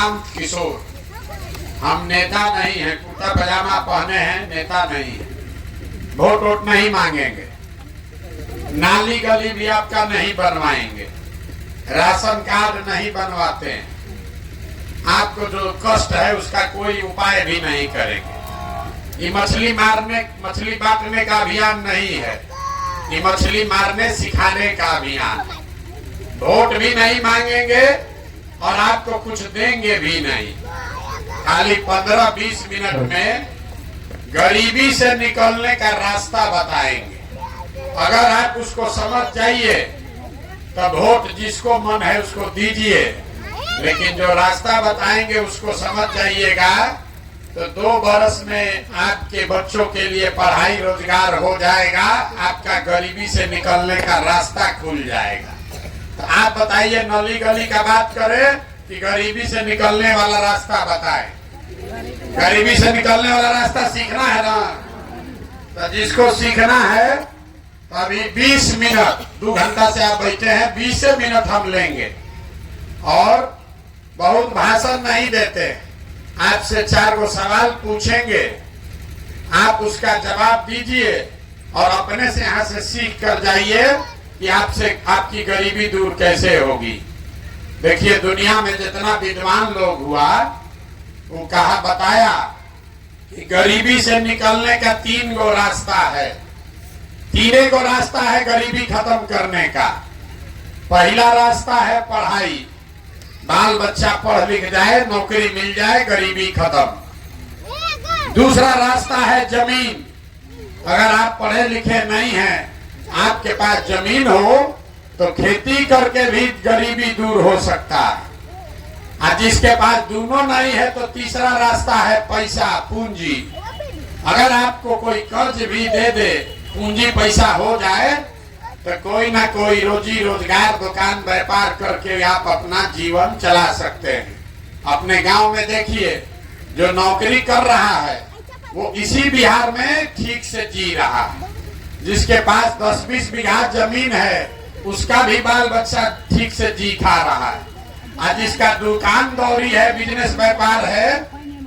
नाम किशोर। हम नेता नहीं हैं, कुर्ता पजामा पहने हैं, नेता नहीं है। वोट वोट नहीं मांगेंगे, नाली गली भी आपका नहीं बनवाएंगे, राशन कार्ड नहीं बनवाते हैं, आपको जो कष्ट है उसका कोई उपाय भी नहीं करेंगे। ये मछली बांटने का अभियान नहीं है, ये मछली मारने सिखाने का अभियान। वोट भी नहीं मांगेंगे और आपको कुछ देंगे भी नहीं। खाली 15-20 मिनट में गरीबी से निकलने का रास्ता बताएंगे। अगर आप उसको समझ जाइए तो वोट जिसको मन है उसको दीजिए, लेकिन जो रास्ता बताएंगे उसको समझ जाइएगा तो 2 वर्ष में आपके बच्चों के लिए पढ़ाई रोजगार हो जाएगा, आपका गरीबी से निकलने का रास्ता खुल जाएगा। तो आप बताइए, नली गली का बात करें कि गरीबी से निकलने वाला रास्ता बताएं। गरीबी से निकलने वाला रास्ता सीखना है ना, तो जिसको सीखना है तो अभी 20 मिनट, 2 घंटा से आप बैठे हैं, 20 मिनट हम लेंगे और बहुत भाषण नहीं देते। आपसे 4 गो सवाल पूछेंगे, आप उसका जवाब दीजिए और अपने से यहाँ से सीख कर जाइए कि आपकी गरीबी दूर कैसे होगी। देखिए, दुनिया में जितना विद्वान लोग हुआ वो कहा बताया कि गरीबी से निकलने का 3 गो रास्ता है। 3 गो रास्ता है गरीबी खत्म करने का। पहला रास्ता है पढ़ाई, बाल बच्चा पढ़ लिख जाए, नौकरी मिल जाए, गरीबी खत्म। दूसरा रास्ता है जमीन। अगर आप पढ़े लिखे नहीं हैं, आपके पास जमीन हो तो खेती करके भी गरीबी दूर हो सकता है। और जिसके पास दोनों नहीं है तो तीसरा रास्ता है पैसा, पूंजी। अगर आपको कोई कर्ज भी दे दे, पूंजी पैसा हो जाए तो कोई ना कोई रोजी रोजगार, दुकान व्यापार करके आप अपना जीवन चला सकते हैं। अपने गांव में देखिए, जो नौकरी कर रहा है वो इसी बिहार में ठीक से जी रहा है। जिसके पास 10-20 बीघा जमीन है उसका भी बाल बच्चा ठीक से जी खा रहा है। और जिसका दुकान दौरी है, बिजनेस व्यापार है,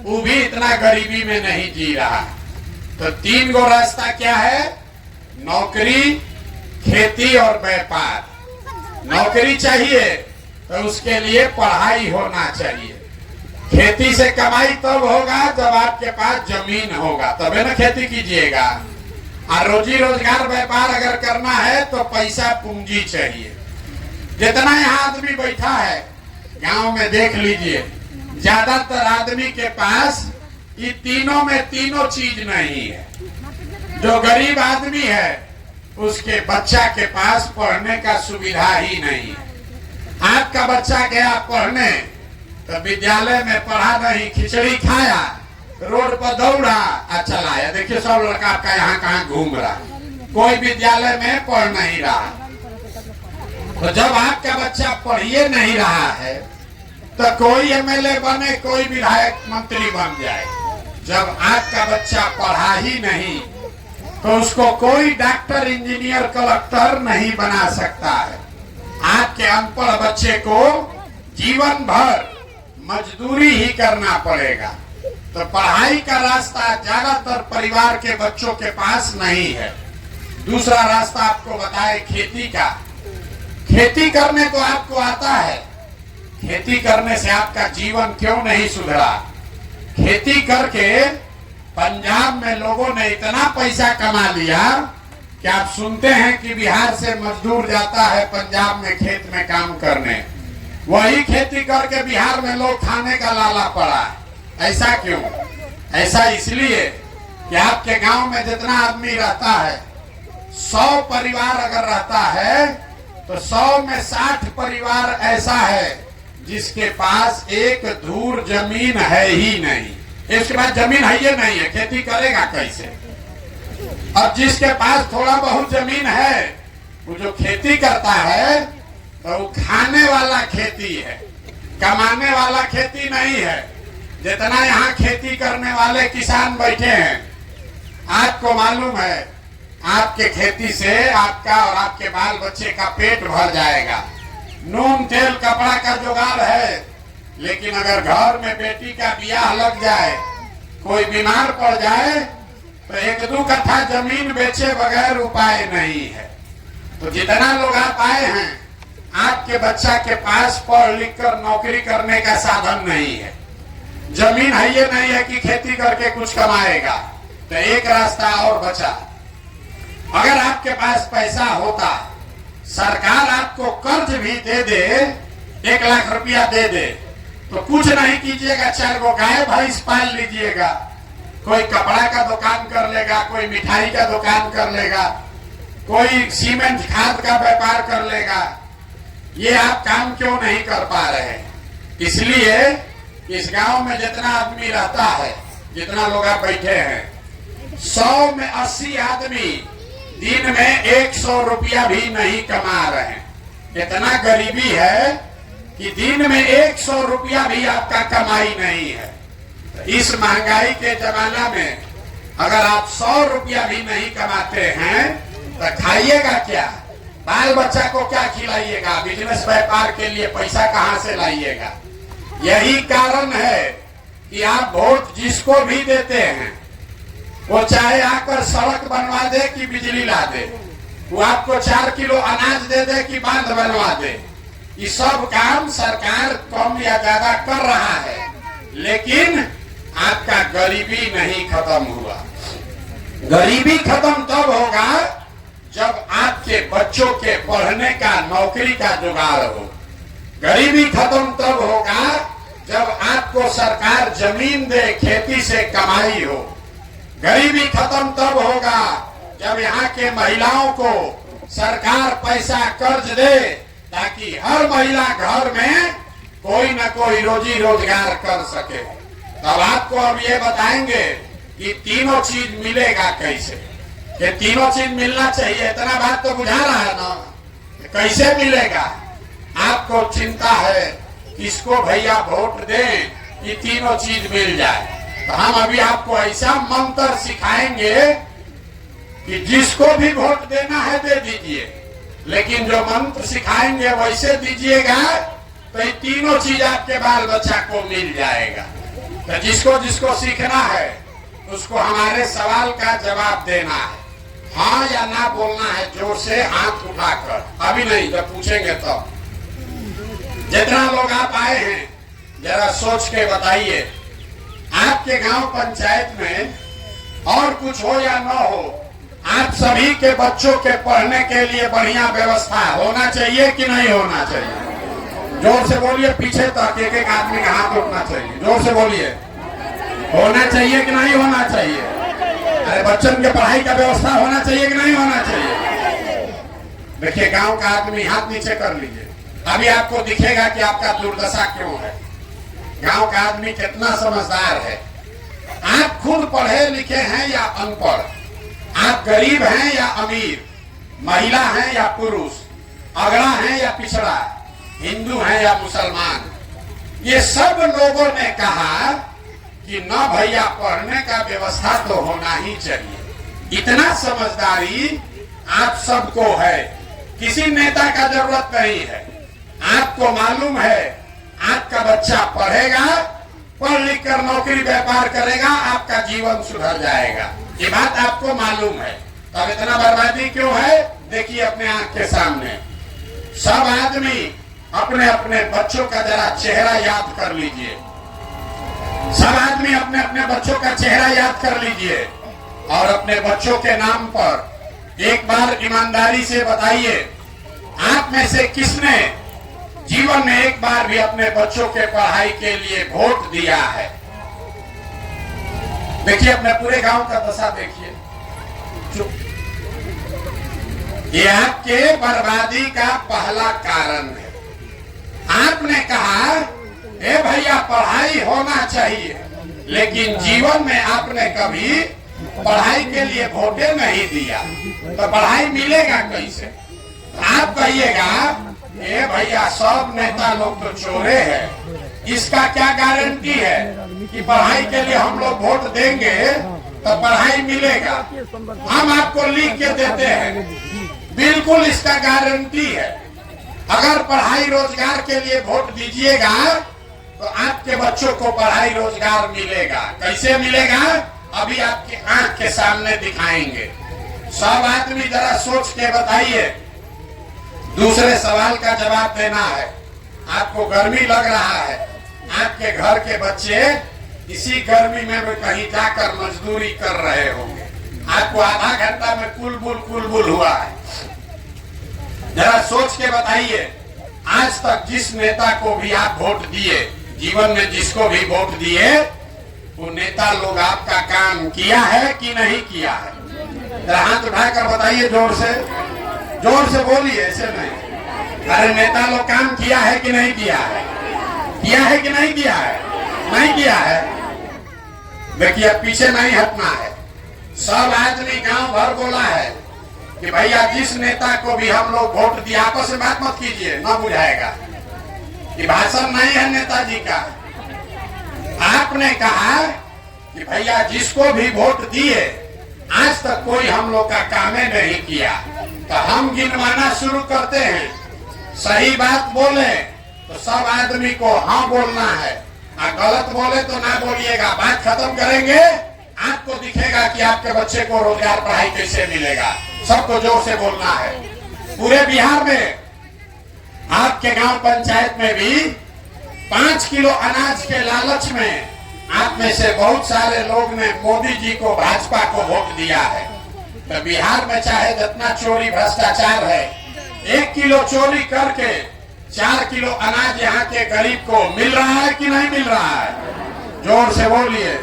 वो भी इतना गरीबी में नहीं जी रहा है। तो 3 गो रास्ता क्या है? नौकरी, खेती और व्यापार। नौकरी चाहिए तो उसके लिए पढ़ाई होना चाहिए। खेती से कमाई तब होगा जब आपके पास जमीन होगा, तबे ना खेती कीजिएगा। और रोजी रोजगार व्यापार अगर करना है तो पैसा, पूंजी चाहिए। जितना यहाँ आदमी बैठा है गांव में देख लीजिए, ज्यादातर आदमी के पास ये तीनों में तीनों चीज नहीं है। जो गरीब आदमी है उसके बच्चा के पास पढ़ने का सुविधा ही नहीं है। आपका बच्चा गया पढ़ने तो विद्यालय में पढ़ा नहीं, खिचड़ी खाया, रोड पर दौड़ा और चला आया। देखिए, सब लड़का आपका यहाँ कहाँ घूम रहा, कोई विद्यालय में पढ़ नहीं रहा। तो जब आपका बच्चा पढ़िए नहीं रहा है तो कोई एमएलए बने, कोई विधायक मंत्री बन जाए। जब आपका बच्चा पढ़ा ही नहीं तो उसको कोई डॉक्टर, इंजीनियर, कलेक्टर नहीं बना सकता है। आपके अनपढ़ बच्चे को जीवन भर मजदूरी ही करना पड़ेगा। तो पढ़ाई का रास्ता ज्यादातर परिवार के बच्चों के पास नहीं है। दूसरा रास्ता आपको बताए खेती का। खेती करने को आपको आता है, खेती करने से आपका जीवन क्यों नहीं सुधरा? खेती करके पंजाब में लोगों ने इतना पैसा कमा लिया कि आप सुनते हैं कि बिहार से मजदूर जाता है पंजाब में खेत में काम करने। वही खेती करके बिहार में लोग खाने का लाला पड़ा है। ऐसा क्यों? ऐसा इसलिए कि आपके गांव में जितना आदमी रहता है, 100 परिवार अगर रहता है तो 100 में 60 परिवार ऐसा है जिसके पास एक धूर जमीन है ही नहीं। इसके पास जमीन है ही नहीं है, खेती करेगा कैसे? और जिसके पास थोड़ा बहुत जमीन है, वो जो खेती करता है तो वो खाने वाला खेती है, कमाने वाला खेती नहीं है। जितना यहाँ खेती करने वाले किसान बैठे हैं, आपको मालूम है आपके खेती से आपका और आपके बाल बच्चे का पेट भर जाएगा। नून तेल कपड़ा का जुगाड़ है, लेकिन अगर घर में बेटी का ब्याह लग जाए, कोई बीमार पड़ जाए, तो 1-2 कट्ठा जमीन बेचे बगैर उपाय नहीं है। तो जितना लोग आप आए हैं, आपके बच्चा के पास पढ़ लिख कर नौकरी करने का साधन नहीं है, जमीन है ये नहीं है कि खेती करके कुछ कमाएगा, तो एक रास्ता और बचा। अगर आपके पास पैसा होता, सरकार आपको कर्ज भी दे दे, 1 लाख रुपया दे दे, तो कुछ नहीं कीजिएगा, 4 गो गाय भैंस पाल लीजिएगा, कोई कपड़ा का दुकान कर लेगा, कोई मिठाई का दुकान कर लेगा, कोई सीमेंट खाद का व्यापार कर लेगा। ये आप काम क्यों नहीं कर पा रहे? इसलिए इस गांव में जितना आदमी रहता है, जितना लोग आप बैठे हैं, 100 में 80 आदमी दिन में 100 रुपया भी नहीं कमा रहे हैं। इतना गरीबी है कि दिन में 100 रुपया भी आपका कमाई नहीं है। तो इस महंगाई के जमाना में अगर आप 100 रुपया भी नहीं कमाते हैं, तो खाइएगा क्या? बाल बच्चा को क्या खिलाइएगा? बिजनेस व्यापार के लिए पैसा कहां से लाइएगा? यही कारण है कि आप वोट जिसको भी देते हैं, वो चाहे आकर सड़क बनवा दे कि बिजली ला दे, वो आपको 4 किलो अनाज दे दे कि बांध बनवा दे, ये सब काम सरकार कम या ज्यादा कर रहा है, लेकिन आपका गरीबी नहीं खत्म हुआ। गरीबी खत्म तब होगा जब आपके बच्चों के पढ़ने का, नौकरी का जुगाड़ हो। गरीबी खत्म तब होगा जब आपको सरकार जमीन दे, खेती से कमाई हो। गरीबी खत्म तब होगा जब यहाँ के महिलाओं को सरकार पैसा कर्ज दे, ताकि हर महिला घर में कोई न कोई रोजी रोजगार कर सके। तब आपको अब ये बताएंगे कि तीनों चीज मिलेगा कैसे। ये तीनों चीज मिलना चाहिए, इतना बात तो बुझा रहा है ना? कैसे मिलेगा? आपको चिंता है किसको भैया वोट दें कि तीनों चीज मिल जाए। तो हम अभी आपको ऐसा मंत्र सिखाएंगे कि जिसको भी वोट देना है दे दीजिए, लेकिन जो मंत्र सिखाएंगे वैसे दीजिएगा, तो ये तीनों चीज आपके बाल बच्चा को मिल जाएगा। तो जिसको जिसको सीखना है उसको हमारे सवाल का जवाब देना है, हाँ या ना बोलना है, जोर से हाथ उठाकर। अभी नहीं, जब पूछेंगे तो। जितना लोग आप आए हैं, जरा सोच के बताइए, आपके गांव पंचायत में और कुछ हो या न हो, आप सभी के बच्चों के पढ़ने के लिए बढ़िया व्यवस्था होना चाहिए कि नहीं होना चाहिए? जोर से बोलिए, पीछे तक एक एक आदमी का हाथ उठना चाहिए। जोर से बोलिए, होना चाहिए कि नहीं होना चाहिए? अरे बच्चों के पढ़ाई का व्यवस्था होना चाहिए कि नहीं होना चाहिए? देखिए, गांव का आदमी हाथ नीचे कर लीजिए, अभी आपको दिखेगा कि आपका दुर्दशा क्यों है। गांव का आदमी कितना समझदार है। आप खुद पढ़े लिखे हैं या अनपढ़, आप गरीब हैं या अमीर, महिला हैं या पुरुष, अगड़ा हैं या पिछड़ा, हिंदू हैं या मुसलमान, ये सब लोगों ने कहा कि न भैया पढ़ने का व्यवस्था तो होना ही चाहिए। इतना समझदारी आप सबको है, किसी नेता का जरूरत नहीं है। आपको मालूम है आपका बच्चा पढ़ेगा, पढ़ लिख कर नौकरी व्यापार करेगा, आपका जीवन सुधर जाएगा, ये बात आपको मालूम है। तब इतना बर्बादी क्यों है? देखिए अपने आंख के सामने। सब आदमी अपने अपने बच्चों का जरा चेहरा याद कर लीजिए। सब आदमी अपने अपने बच्चों का चेहरा याद कर लीजिए और अपने बच्चों के नाम पर एक बार ईमानदारी से बताइए, आप में से किसने जीवन में एक बार भी अपने बच्चों के पढ़ाई के लिए वोट दिया है? देखिए अपने पूरे गांव का दशा देखिए। ये आपके बर्बादी का पहला कारण है। आपने कहा ए भैया पढ़ाई होना चाहिए, लेकिन जीवन में आपने कभी पढ़ाई के लिए वोटे नहीं दिया, तो पढ़ाई मिलेगा कैसे? आप कहिएगा ए भैया सब नेता लोग तो चोरे हैं, इसका क्या गारंटी है कि पढ़ाई के लिए हम लोग वोट देंगे तो पढ़ाई मिलेगा? हम आपको लिख के देते हैं, बिल्कुल इसका गारंटी है। अगर पढ़ाई रोजगार के लिए वोट दीजिएगा तो आपके बच्चों को पढ़ाई रोजगार मिलेगा। कैसे मिलेगा? अभी आपकी आंख के सामने दिखाएंगे। सब आदमी जरा सोच के बताइए। दूसरे सवाल का जवाब देना है। आपको गर्मी लग रहा है, आपके घर के बच्चे इसी गर्मी में भी कहीं जाकर मजदूरी कर रहे होंगे। आपको आधा घंटा में कुलबुल हुआ है। जरा सोच के बताइए, आज तक जिस नेता को भी आप वोट दिए, जीवन में जिसको भी वोट दिए, वो नेता लोग आपका काम किया है कि नहीं किया है? जरा हाथ उठाकर बताइए, जोर से बोलिए, ऐसे नहीं। अरे नेता लोग काम किया है कि नहीं किया है? किया है कि नहीं किया है? नहीं किया है। देखिए, अब पीछे नहीं हटना है। सब आदमी गांव भर बोला है कि भैया जिस नेता को भी हम लोग वोट दिया, आपस में बात मत कीजिए, ना बुझाएगा। ये भाषण नहीं है नेताजी का। आपने कहा कि भैया जिसको भी वोट दिए, आज तक कोई हम लोग का काम नहीं किया, तो हम गिनवाना शुरू करते हैं। सही बात बोले तो सब आदमी को हाँ बोलना है, और गलत बोले तो ना बोलिएगा। बात खत्म करेंगे, आपको दिखेगा कि आपके बच्चे को रोजगार पढ़ाई कैसे मिलेगा। सबको जोर से बोलना है। पूरे बिहार में आपके गांव पंचायत में भी 5 किलो अनाज के लालच में आप में से बहुत सारे लोग ने मोदी जी को, भाजपा को वोट दिया है। तो बिहार में चाहे जितना चोरी भ्रष्टाचार है, 1 किलो चोरी करके 4 किलो अनाज यहाँ के गरीब को मिल रहा है कि नहीं मिल रहा है? जोर से बोलिए,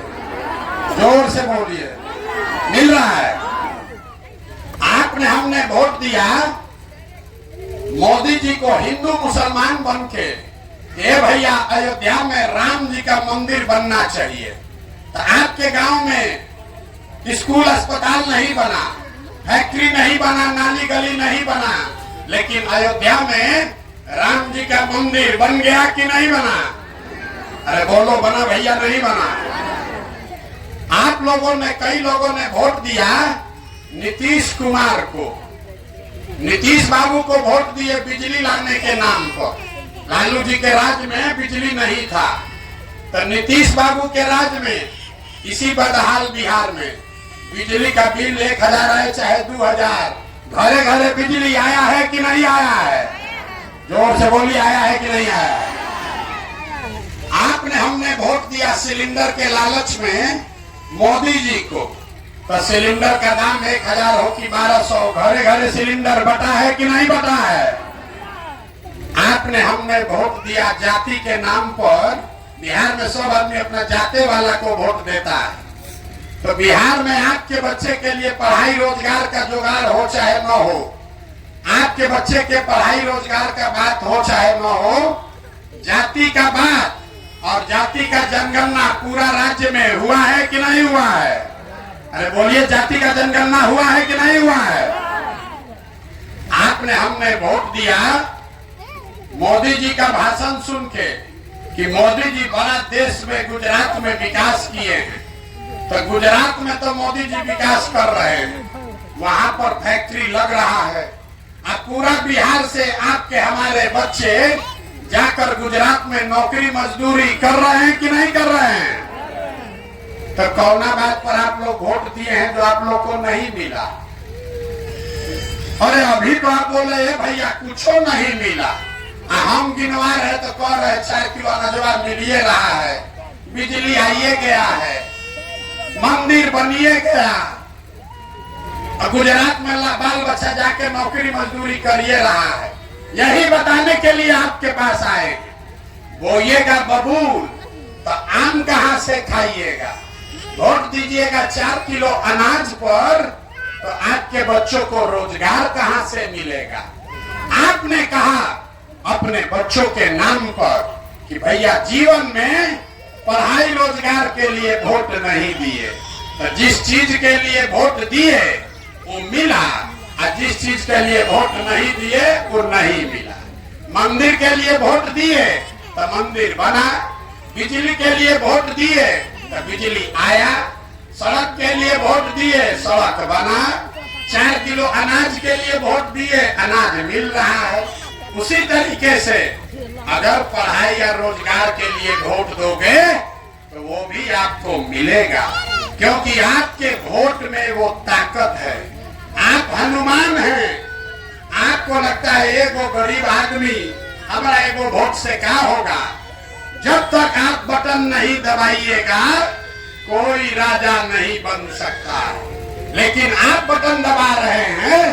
जोर से बोलिए। मिल रहा है। आपने, हमने वोट दिया मोदी जी को हिंदू मुसलमान बन के, ये भैया अयोध्या में राम जी का मंदिर बनना चाहिए। तो आपके गांव में स्कूल अस्पताल नहीं बना, फैक्ट्री नहीं बना, नाली गली नहीं बना, लेकिन अयोध्या में राम जी का मंदिर बन गया कि नहीं बना? अरे बोलो, बना भैया नहीं बना? आप लोगों ने, कई लोगों ने वोट दिया नीतीश कुमार को। नीतीश बाबू को वोट दिए बिजली लाने के नाम पर। लालू जी के राज में बिजली नहीं था, तो नीतीश बाबू के राज में इसी बदहाल बिहार में बिजली का बिल 1000 है चाहे 2000, घरे घरे बिजली आया है कि नहीं आया है? जोर से बोलिए, आया है कि नहीं आया है? आपने, हमने वोट दिया सिलेंडर के लालच में मोदी जी को। तो सिलेंडर का दाम 1000 हो कि 1200, घरे घरे सिलेंडर बटा है कि नहीं बटा है? आपने, हमने वोट दिया जाति के नाम पर। बिहार में सब आदमी अपना जाते वाला को वोट देता है। तो बिहार में आपके बच्चे के लिए पढ़ाई रोजगार का जुगाड़ हो चाहे न हो, आपके बच्चे के पढ़ाई रोजगार का बात हो चाहे न हो, जाति का बात और जाति का जनगणना पूरा राज्य में हुआ है कि नहीं हुआ है? अरे बोलिए, जाति का जनगणना हुआ है कि नहीं हुआ है? आपने, हमने वोट दिया मोदी जी का भाषण सुन के कि मोदी जी बड़ा देश में, गुजरात में विकास किए हैं। तो गुजरात में तो मोदी जी विकास कर रहे हैं, वहां पर फैक्ट्री लग रहा है। अब पूरा बिहार से आपके, हमारे बच्चे जाकर गुजरात में नौकरी मजदूरी कर रहे हैं कि नहीं कर रहे हैं? तो कौना बात पर आप लोग वोट दिए हैं जो आप लोग को नहीं मिला? अरे अभी तो आप बोले भैया कुछो नहीं मिला, हम गिनवा रहे तो कह रहे 4 किलो अनाजवा मिलिए रहा है, बिजली आइए गया है, मंदिर बनिए गया, और गुजरात में बाल बच्चा जाके नौकरी मजदूरी करिए रहा है। यही बताने के लिए आपके पास आए। बोइएगा बबूल तो आम कहां से खाइएगा? वोट दीजिएगा 4 किलो अनाज पर, तो आपके बच्चों को रोजगार कहां से मिलेगा? आपने कहा अपने बच्चों के नाम पर कि भैया जीवन में पढ़ाई रोजगार के लिए वोट नहीं दिए, तो जिस चीज के लिए वोट दिए वो मिला, और जिस चीज के लिए वोट नहीं दिए वो नहीं मिला। मंदिर के लिए वोट दिए तो मंदिर बना, बिजली के लिए वोट दिए तो बिजली आया, सड़क के लिए वोट दिए सड़क बना, 4 किलो अनाज के लिए वोट दिए अनाज मिल रहा है। उसी तरीके से अगर पढ़ाई या रोजगार के लिए वोट दोगे तो वो भी आपको मिलेगा, क्योंकि आपके वोट में वो ताकत है। आप हनुमान हैं। आपको लगता है एगो गरीब आदमी हमारा एगो वोट से क्या होगा? जब तक आप बटन नहीं दबाइएगा कोई राजा नहीं बन सकता। लेकिन आप बटन दबा रहे हैं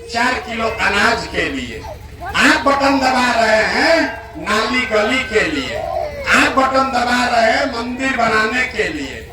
4 किलो अनाज के लिए, आप बटन दबा रहे हैं नाली गली के लिए, आप बटन दबा रहे हैं मंदिर बनाने के लिए,